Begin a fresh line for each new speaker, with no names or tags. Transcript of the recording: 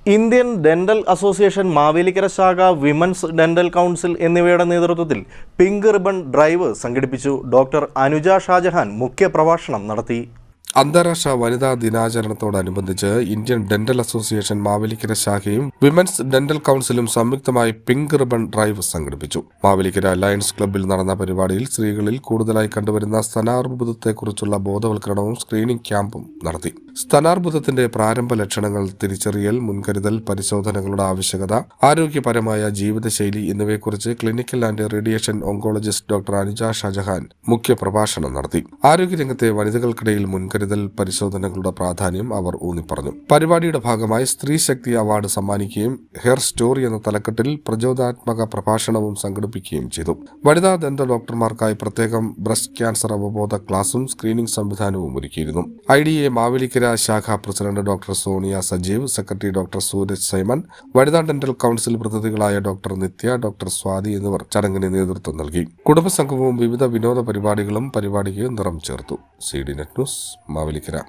Indian dental association Mavelikkara ശാഖ women's dental council എന്നിവയുടെ നേതൃത്വത്തിൽ പിങ്ക് റിബൺ ഡ്രൈവ് സംഘടിപ്പിച്ചു. ഡോക്ടർ അനുജ ഷാജഹാൻ മുഖ്യപ്രഭാഷണം നടത്തി.
അന്താരാഷ്ട്ര വനിതാ ദിനാചരണത്തോടനുബന്ധിച്ച് ഇന്ത്യൻ ഡെന്റൽ അസോസിയേഷൻ മാവേലിക്കര ശാഖയും വിമൻസ് ഡെന്റൽ കൗൺസിലും സംയുക്തമായി പിങ്ക് റിബൺ ഡ്രൈവ് സംഘടിപ്പിച്ചു. മാവേലിക്കര ലയൺസ് ക്ലബ്ബിൽ നടന്ന പരിപാടിയിൽ സ്ത്രീകളിൽ കൂടുതലായി കണ്ടുവരുന്ന സ്തനാർബുദത്തെക്കുറിച്ചുള്ള ബോധവൽക്കരണവും സ്ക്രീനിംഗ് ക്യാമ്പും നടത്തി. സ്തനാർബുദത്തിന്റെ പ്രാരംഭ ലക്ഷണങ്ങൾ, തിരിച്ചറിയൽ, മുൻകരുതൽ, പരിശോധനകളുടെ ആവശ്യകത, ആരോഗ്യപരമായ ജീവിതശൈലി എന്നിവയെക്കുറിച്ച് clinical and radiation oncologist doctor Anuja Shajahan മുഖ്യപ്രഭാഷണം നടത്തി. ആരോഗ്യരംഗത്തെ വനിതകൾക്കിടയിൽ മുൻകരുതൽ പരിശോധനകളുടെ പ്രാധാന്യം അവർ ഊന്നിപ്പറഞ്ഞു. പരിപാടിയുടെ ഭാഗമായി സ്ത്രീ ശക്തി അവാർഡ് സമ്മാനിക്കുകയും ഹെയർ സ്റ്റോറി എന്ന തലക്കെട്ടിൽ പ്രചോദനാത്മക പ്രഭാഷണവും സംഘടിപ്പിക്കുകയും ചെയ്തു. വനിതാ ദന്ത ഡോക്ടർമാർക്കായി പ്രത്യേകം ബ്രസ്റ്റ് ക്യാൻസർ അവബോധ ക്ലാസും സ്ക്രീനിംഗ് സംവിധാനവും ഒരുക്കിയിരുന്നു. IDA മാവേലിക്കര ശാഖ president doctor Sonia Sajeev, secretary doctor Sooraj Simon, വനിതാ ഡെന്റൽ കൗൺസിൽ പ്രതിനിധികളായ ഡോക്ടർ നിത്യ, ഡോക്ടർ സ്വാതി എന്നിവർ ചടങ്ങിന് നേതൃത്വം നൽകി. കുടുംബസംഘവും വിവിധ വിനോദ പരിപാടികളും പരിപാടിക്ക് നിറം ചേർത്തു. CD net news Mavelikkara.